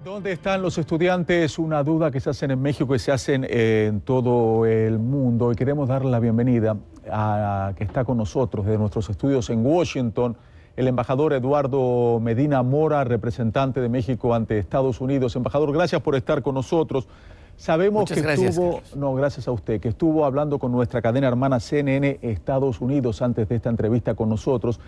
¿Dónde están los estudiantes? Una duda que se hacen en México y se hacen en todo el mundo. Y queremos darle la bienvenida a que está con nosotros desde nuestros estudios en Washington, el embajador Eduardo Medina Mora, representante de México ante Estados Unidos. Embajador, gracias por estar con nosotros. Sabemos Muchas que gracias, estuvo, Carlos. no, gracias a usted, que estuvo hablando con nuestra cadena hermana CNN Estados Unidos antes de esta entrevista con nosotros.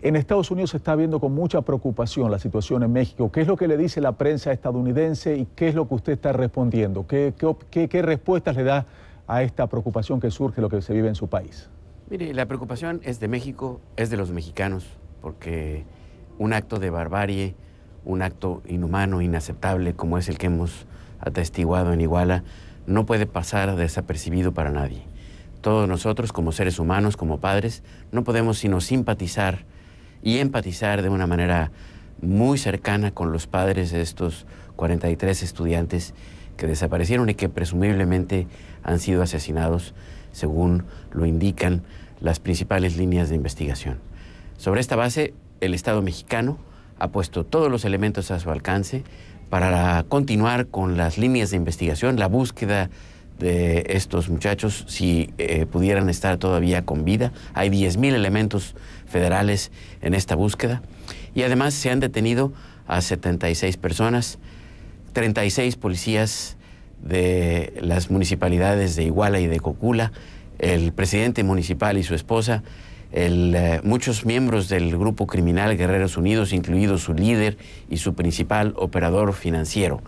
En Estados Unidos se está viendo con mucha preocupación la situación en México. ¿Qué es lo que le dice la prensa estadounidense y qué es lo que usted está respondiendo? ¿Qué respuestas le da a esta preocupación que surge, lo que se vive en su país? Mire, la preocupación es de México, es de los mexicanos, porque un acto de barbarie, un acto inhumano, inaceptable, como es el que hemos atestiguado en Iguala, no puede pasar desapercibido para nadie. Todos nosotros, como seres humanos, como padres, no podemos sino simpatizar y empatizar de una manera muy cercana con los padres de estos 43 estudiantes que desaparecieron y que presumiblemente han sido asesinados, según lo indican las principales líneas de investigación. Sobre esta base, el Estado mexicano ha puesto todos los elementos a su alcance para continuar con las líneas de investigación, la búsqueda de estos muchachos, si pudieran estar todavía con vida. Hay 10,000 elementos federales en esta búsqueda y además se han detenido a 76 personas, 36 policías de las municipalidades de Iguala y de Cocula, el presidente municipal y su esposa, muchos miembros del grupo criminal Guerreros Unidos, incluido su líder y su principal operador financiero.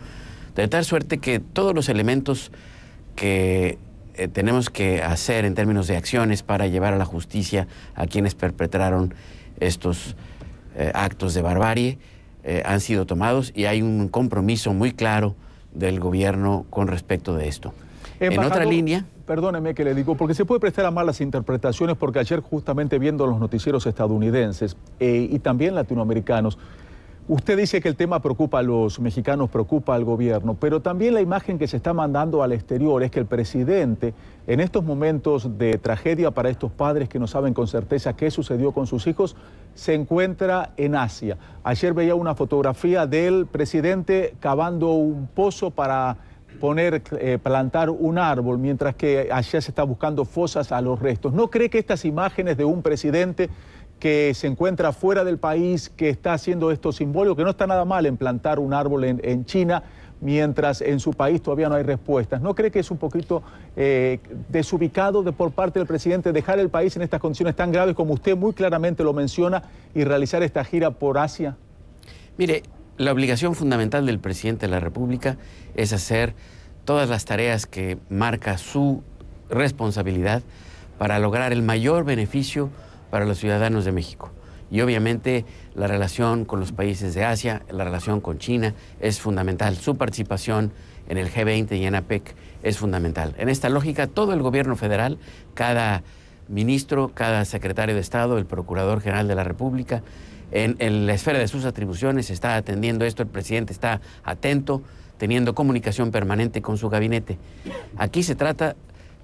De tal suerte que todos los elementos que tenemos que hacer en términos de acciones para llevar a la justicia a quienes perpetraron estos actos de barbarie han sido tomados y hay un compromiso muy claro del gobierno con respecto de esto. En otra línea... Perdóneme que le digo, porque se puede prestar a malas interpretaciones, porque ayer justamente viendo los noticieros estadounidenses y también latinoamericanos, usted dice que el tema preocupa a los mexicanos, preocupa al gobierno, pero también la imagen que se está mandando al exterior es que el presidente, en estos momentos de tragedia para estos padres que no saben con certeza qué sucedió con sus hijos, se encuentra en Asia. Ayer veía una fotografía del presidente cavando un pozo para plantar un árbol, mientras que allá se está buscando fosas a los restos. ¿No cree que estas imágenes de un presidente que se encuentra fuera del país, que está haciendo esto simbólico, que no está nada mal en plantar un árbol en China, mientras en su país todavía no hay respuestas? ¿No cree que es un poquito desubicado por parte del presidente dejar el país en estas condiciones tan graves como usted muy claramente lo menciona y realizar esta gira por Asia? Mire, la obligación fundamental del presidente de la República es hacer todas las tareas que marca su responsabilidad para lograr el mayor beneficio para los ciudadanos de México. Y obviamente la relación con los países de Asia, la relación con China es fundamental. Su participación en el G20 y en APEC es fundamental. En esta lógica, todo el gobierno federal, cada ministro, cada secretario de Estado, el Procurador General de la República, en la esfera de sus atribuciones está atendiendo esto. El presidente está atento, teniendo comunicación permanente con su gabinete. Aquí se trata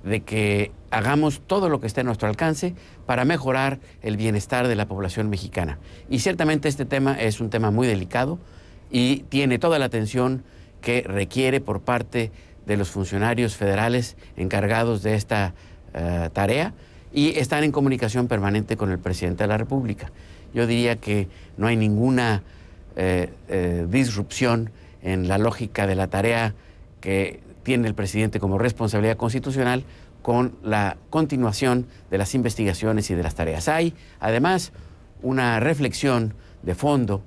de que hagamos todo lo que esté a nuestro alcance para mejorar el bienestar de la población mexicana. Y ciertamente este tema es un tema muy delicado y tiene toda la atención que requiere por parte de los funcionarios federales encargados de esta tarea y están en comunicación permanente con el presidente de la República. Yo diría que no hay ninguna disrupción en la lógica de la tarea que tiene el presidente como responsabilidad constitucional con la continuación de las investigaciones y de las tareas. Hay, además, una reflexión de fondo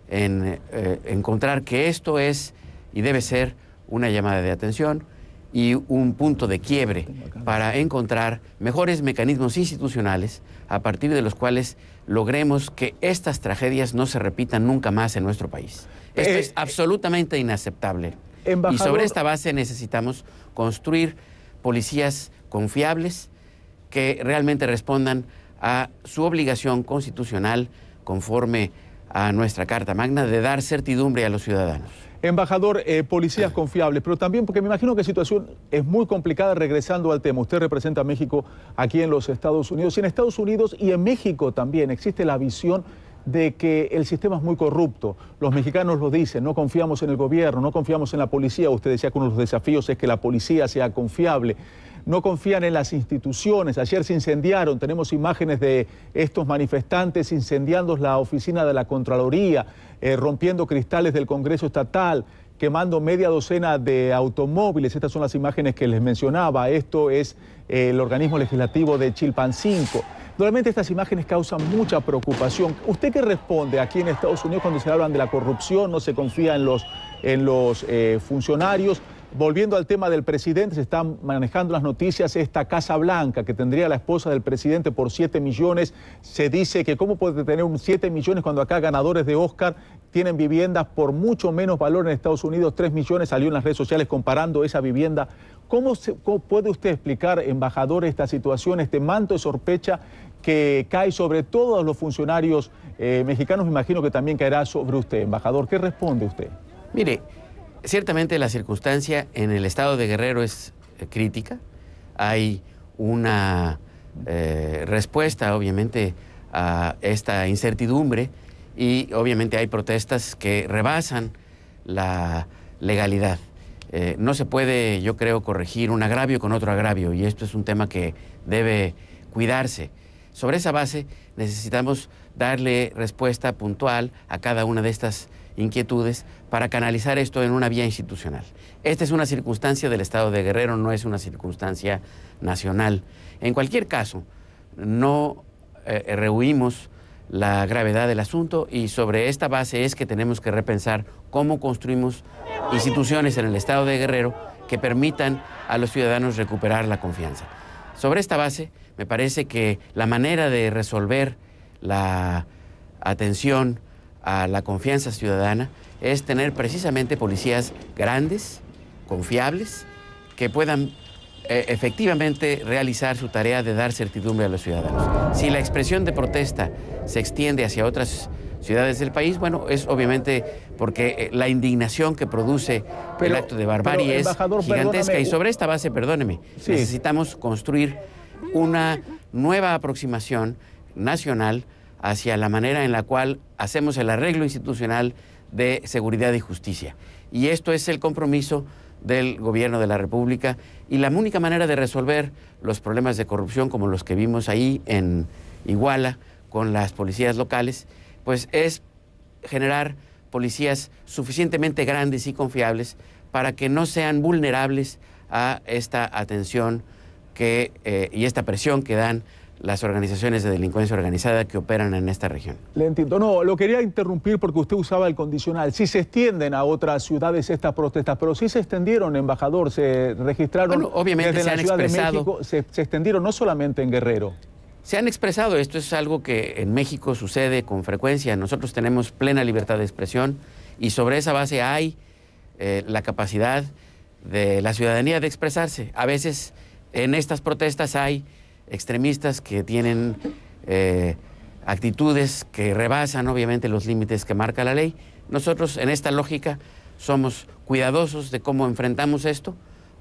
en encontrar que esto es y debe ser una llamada de atención y un punto de quiebre para encontrar mejores mecanismos institucionales a partir de los cuales logremos que estas tragedias no se repitan nunca más en nuestro país. Esto es absolutamente inaceptable. Embajador... Y sobre esta base necesitamos construir policías confiables que realmente respondan a su obligación constitucional conforme a nuestra Carta Magna de dar certidumbre a los ciudadanos. Embajador, policías confiables, pero también porque me imagino que la situación es muy complicada. Regresando al tema, usted representa a México aquí en los Estados Unidos, y en Estados Unidos y en México también existe la visión de que el sistema es muy corrupto. Los mexicanos lo dicen, no confiamos en el gobierno, no confiamos en la policía. Usted decía que uno de los desafíos es que la policía sea confiable. No confían en las instituciones. Ayer se incendiaron, tenemos imágenes de estos manifestantes incendiando la oficina de la Contraloría, rompiendo cristales del Congreso Estatal, quemando media docena de automóviles. Estas son las imágenes que les mencionaba. Esto es el organismo legislativo de Chilpancingo. Normalmente estas imágenes causan mucha preocupación. ¿Usted qué responde aquí en Estados Unidos cuando se hablan de la corrupción, no se confía en los funcionarios? Volviendo al tema del presidente, se están manejando las noticias, esta Casa Blanca que tendría la esposa del presidente por 7 millones. Se dice que cómo puede tener 7 millones cuando acá ganadores de Oscar tienen viviendas por mucho menos valor en Estados Unidos, 3 millones, salió en las redes sociales comparando esa vivienda. ¿Cómo puede usted explicar, embajador, esta situación, este manto de sospecha que cae sobre todos los funcionarios mexicanos? Me imagino que también caerá sobre usted, embajador. ¿Qué responde usted? Mire, ciertamente la circunstancia en el estado de Guerrero es crítica. Hay una respuesta, obviamente, a esta incertidumbre y obviamente hay protestas que rebasan la legalidad. No se puede, yo creo, corregir un agravio con otro agravio y esto es un tema que debe cuidarse. Sobre esa base necesitamos darle respuesta puntual a cada una de estas inquietudes para canalizar esto en una vía institucional. Esta es una circunstancia del estado de Guerrero, no es una circunstancia nacional. En cualquier caso, no rehuimos la gravedad del asunto y sobre esta base es que tenemos que repensar cómo construimos instituciones en el estado de Guerrero que permitan a los ciudadanos recuperar la confianza. Sobre esta base, me parece que la manera de resolver la atención a la confianza ciudadana es tener precisamente policías grandes, confiables, que puedan efectivamente realizar su tarea de dar certidumbre a los ciudadanos. Si la expresión de protesta se extiende hacia otras ciudades del país, bueno, es obviamente porque la indignación que produce el acto de barbarie es gigantesca y sobre esta base, perdóneme, sí, necesitamos construir una nueva aproximación nacional hacia la manera en la cual hacemos el arreglo institucional de seguridad y justicia. Y esto es el compromiso del gobierno de la República y la única manera de resolver los problemas de corrupción como los que vimos ahí en Iguala con las policías locales, pues es generar policías suficientemente grandes y confiables para que no sean vulnerables a esta atención y esta presión que dan las organizaciones de delincuencia organizada que operan en esta región. Le entiendo. No, lo quería interrumpir porque usted usaba el condicional. Sí se extienden a otras ciudades estas protestas, pero sí se extendieron, embajador, se registraron. Bueno, obviamente desde se han la Ciudad expresado. De México, se extendieron no solamente en Guerrero. Se han expresado, esto es algo que en México sucede con frecuencia. Nosotros tenemos plena libertad de expresión y sobre esa base hay la capacidad de la ciudadanía de expresarse. A veces en estas protestas hay extremistas que tienen actitudes que rebasan obviamente los límites que marca la ley. Nosotros en esta lógica somos cuidadosos de cómo enfrentamos esto,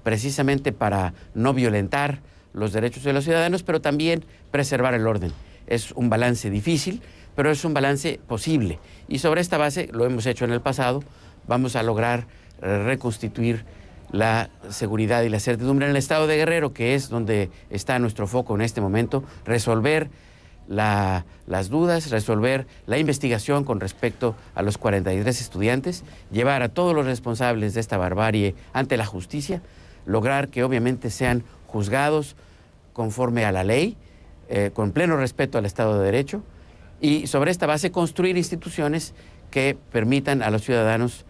precisamente para no violentar los derechos de los ciudadanos, pero también preservar el orden. Es un balance difícil, pero es un balance posible. Y sobre esta base, lo hemos hecho en el pasado, vamos a lograr reconstituir la seguridad y la certidumbre en el estado de Guerrero, que es donde está nuestro foco en este momento, resolver las dudas, resolver la investigación con respecto a los 43 estudiantes, llevar a todos los responsables de esta barbarie ante la justicia, lograr que obviamente sean juzgados conforme a la ley, con pleno respeto al Estado de Derecho, y sobre esta base construir instituciones que permitan a los ciudadanos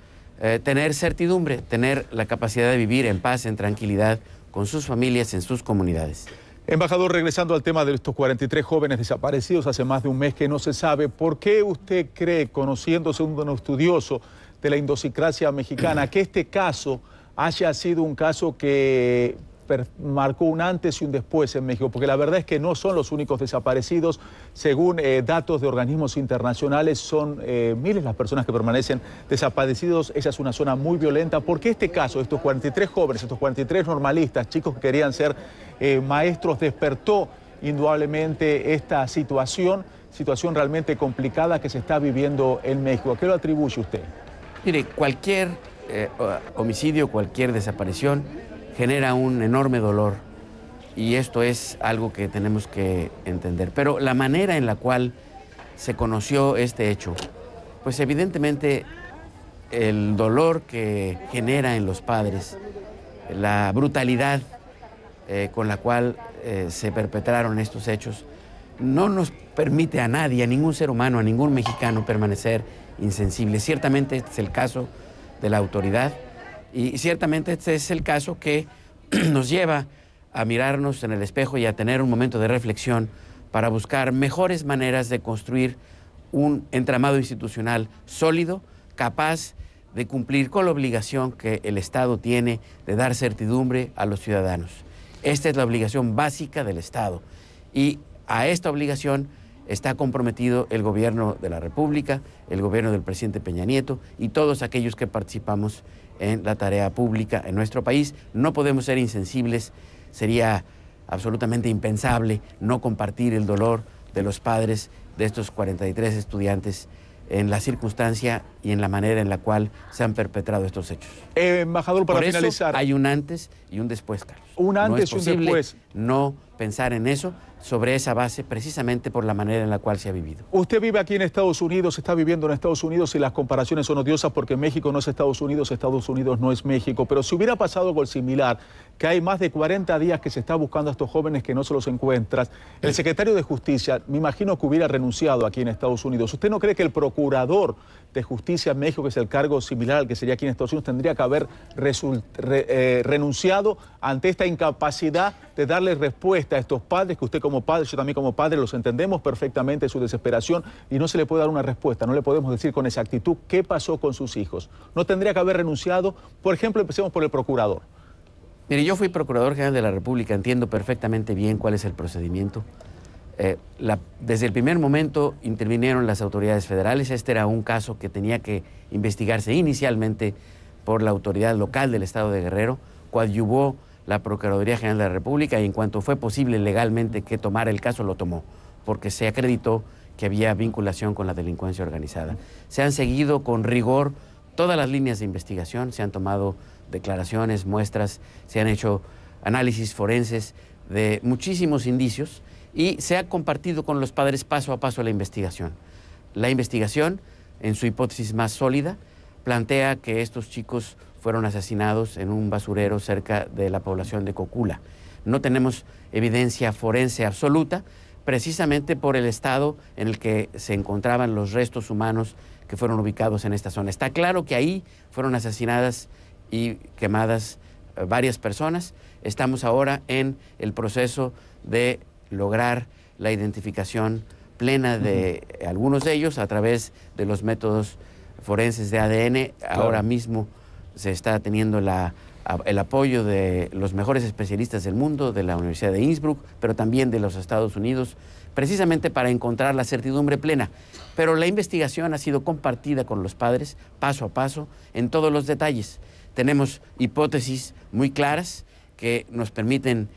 tener certidumbre, tener la capacidad de vivir en paz, en tranquilidad, con sus familias, en sus comunidades. Embajador, regresando al tema de estos 43 jóvenes desaparecidos hace más de un mes que no se sabe, ¿por qué usted cree, conociéndose un estudioso de la idiosincrasia mexicana, que este caso haya sido un caso que marcó un antes y un después en México? Porque la verdad es que no son los únicos desaparecidos. Según datos de organismos internacionales, son miles las personas que permanecen desaparecidos. Esa es una zona muy violenta. ¿Por qué este caso, estos 43 jóvenes, estos 43 normalistas, chicos que querían ser maestros, despertó indudablemente esta situación? situación realmente complicada que se está viviendo en México. ¿A qué lo atribuye usted? Mire, cualquier homicidio, cualquier desaparición genera un enorme dolor y esto es algo que tenemos que entender. Pero la manera en la cual se conoció este hecho, pues evidentemente el dolor que genera en los padres, la brutalidad con la cual se perpetraron estos hechos, no nos permite a nadie, a ningún ser humano, a ningún mexicano permanecer insensible. Ciertamente este es el caso de la autoridad y ciertamente este es el caso que nos lleva a mirarnos en el espejo y a tener un momento de reflexión para buscar mejores maneras de construir un entramado institucional sólido, capaz de cumplir con la obligación que el Estado tiene de dar certidumbre a los ciudadanos. Esta es la obligación básica del Estado y a esta obligación está comprometido el gobierno de la República, el gobierno del presidente Peña Nieto y todos aquellos que participamos en la tarea pública en nuestro país. No podemos ser insensibles, sería absolutamente impensable no compartir el dolor de los padres de estos 43 estudiantes en la circunstancia y en la manera en la cual se han perpetrado estos hechos. Embajador, para finalizar. Hay un antes y un después, Carlos. Un antes y un después. No pensar en eso sobre esa base precisamente por la manera en la cual se ha vivido. Usted vive aquí en Estados Unidos, está viviendo en Estados Unidos y las comparaciones son odiosas porque México no es Estados Unidos no es México. Pero si hubiera pasado algo similar, que hay más de 40 días que se está buscando a estos jóvenes que no se los encuentran, el secretario de Justicia, me imagino que hubiera renunciado aquí en Estados Unidos. ¿Usted no cree que el procurador de Justicia en México, que es el cargo similar al que sería aquí en Estados Unidos, tendría que haber renunciado ante esta incapacidad de darle respuesta a estos padres, que usted como padre, yo también como padre, los entendemos perfectamente su desesperación y no se le puede dar una respuesta, no le podemos decir con exactitud qué pasó con sus hijos? ¿No tendría que haber renunciado? Por ejemplo, empecemos por el procurador. Mire, yo fui Procurador General de la República, entiendo perfectamente bien cuál es el procedimiento. Desde el primer momento intervinieron las autoridades federales. Este era un caso que tenía que investigarse inicialmente por la autoridad local del estado de Guerrero, coadyuvó la Procuraduría General de la República y en cuanto fue posible legalmente que tomara el caso, lo tomó, porque se acreditó que había vinculación con la delincuencia organizada. Se han seguido con rigor todas las líneas de investigación, se han tomado declaraciones, muestras, se han hecho análisis forenses de muchísimos indicios y se ha compartido con los padres paso a paso la investigación. La investigación, en su hipótesis más sólida, plantea que estos chicos fueron asesinados en un basurero cerca de la población de Cocula. No tenemos evidencia forense absoluta, precisamente por el estado en el que se encontraban los restos humanos que fueron ubicados en esta zona. Está claro que ahí fueron asesinadas y quemadas varias personas. Estamos ahora en el proceso de lograr la identificación plena de algunos de ellos a través de los métodos forenses de ADN. Claro. Ahora mismo se está teniendo el apoyo de los mejores especialistas del mundo, de la Universidad de Innsbruck, pero también de los Estados Unidos, precisamente para encontrar la certidumbre plena. Pero la investigación ha sido compartida con los padres, paso a paso, en todos los detalles. Tenemos hipótesis muy claras que nos permiten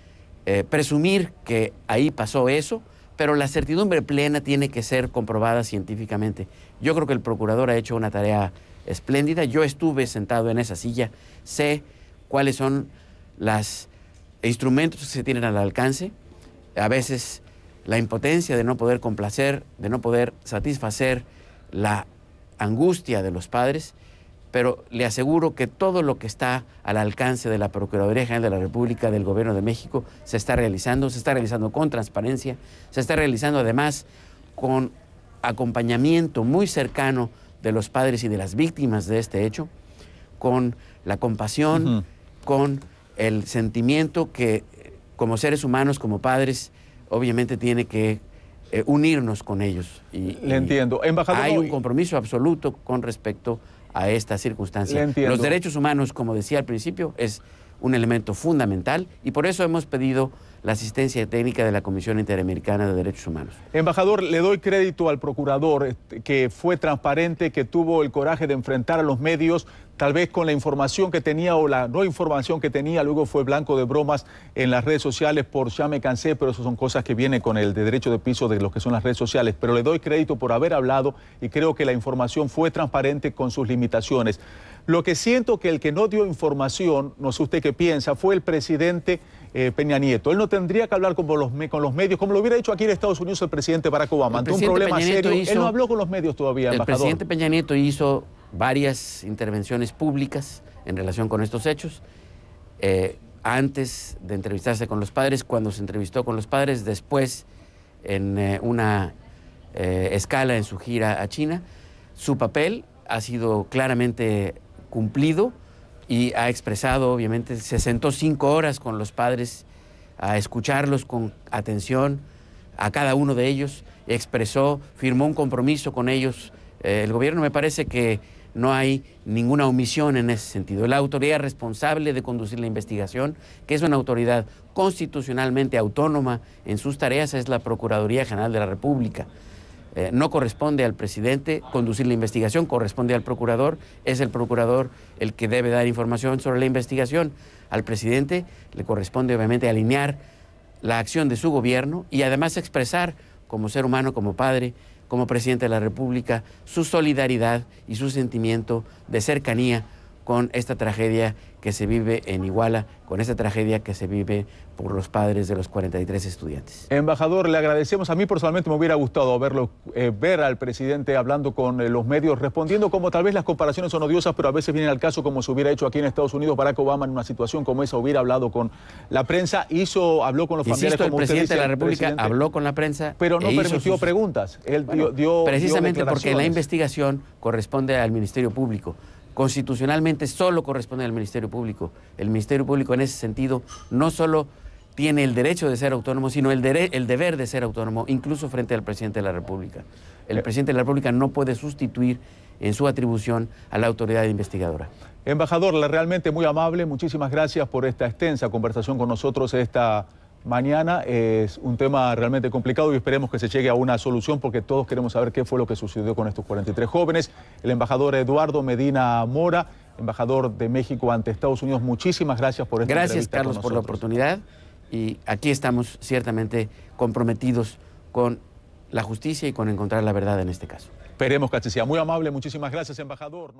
presumir que ahí pasó eso, pero la certidumbre plena tiene que ser comprobada científicamente. Yo creo que el procurador ha hecho una tarea espléndida. Yo estuve sentado en esa silla, sé cuáles son los instrumentos que se tienen al alcance. A veces la impotencia de no poder complacer, de no poder satisfacer la angustia de los padres, pero le aseguro que todo lo que está al alcance de la Procuraduría General de la República, del Gobierno de México, se está realizando con transparencia, se está realizando además con acompañamiento muy cercano de los padres y de las víctimas de este hecho, con la compasión, con el sentimiento que como seres humanos, como padres, obviamente tiene que unirnos con ellos. Le entiendo. Embajador, hay un compromiso absoluto con respecto a esta circunstancia. Los derechos humanos, como decía al principio, es un elemento fundamental y por eso hemos pedido la asistencia técnica de la Comisión Interamericana de Derechos Humanos. Embajador, le doy crédito al procurador que fue transparente, que tuvo el coraje de enfrentar a los medios tal vez con la información que tenía o la no información que tenía, luego fue blanco de bromas en las redes sociales por ya me cansé, pero eso son cosas que vienen con el de derecho de piso de lo que son las redes sociales. Pero le doy crédito por haber hablado y creo que la información fue transparente con sus limitaciones. Lo que siento que el que no dio información, no sé usted qué piensa, fue el presidente Peña Nieto. Él no tendría que hablar con los medios, como lo hubiera hecho aquí en Estados Unidos el presidente Barack Obama. Ante un problema serio, él no habló con los medios todavía, embajador. El presidente Peña Nieto hizo varias intervenciones públicas en relación con estos hechos. Antes de entrevistarse con los padres, cuando se entrevistó con los padres, después en una escala en su gira a China. Su papel ha sido claramente cumplido y ha expresado, obviamente, se sentó 5 horas con los padres a escucharlos con atención a cada uno de ellos, expresó, firmó un compromiso con ellos. El gobierno, me parece que no hay ninguna omisión en ese sentido. La autoridad responsable de conducir la investigación, que es una autoridad constitucionalmente autónoma en sus tareas, es la Procuraduría General de la República. No corresponde al presidente conducir la investigación, corresponde al procurador. Es el procurador el que debe dar información sobre la investigación. Al presidente le corresponde obviamente alinear la acción de su gobierno y además expresar como ser humano, como padre, como presidente de la República, su solidaridad y su sentimiento de cercanía con esta tragedia que se vive en Iguala, con esta tragedia que se vive por los padres de los 43 estudiantes. Embajador, le agradecemos. A mí personalmente me hubiera gustado ver al presidente hablando con los medios, respondiendo como tal vez las comparaciones son odiosas, pero a veces vienen al caso como se hubiera hecho aquí en Estados Unidos. Barack Obama en una situación como esa hubiera hablado con la prensa, habló con los familiares. Insisto, el presidente de la República habló con la prensa, pero no permitió preguntas. Él dio precisamente porque la investigación corresponde al Ministerio Público. Constitucionalmente solo corresponde al Ministerio Público. El Ministerio Público en ese sentido no solo tiene el derecho de ser autónomo, sino el deber de ser autónomo, incluso frente al presidente de la República. El presidente de la República no puede sustituir en su atribución a la autoridad investigadora. Embajador, realmente muy amable, muchísimas gracias por esta extensa conversación con nosotros esta mañana. Es un tema realmente complicado y esperemos que se llegue a una solución porque todos queremos saber qué fue lo que sucedió con estos 43 jóvenes. El embajador Eduardo Medina Mora, embajador de México ante Estados Unidos, muchísimas gracias por esta entrevista. Gracias, Carlos, por la oportunidad y aquí estamos ciertamente comprometidos con la justicia y con encontrar la verdad en este caso. Esperemos que así sea. Muy amable, muchísimas gracias, embajador.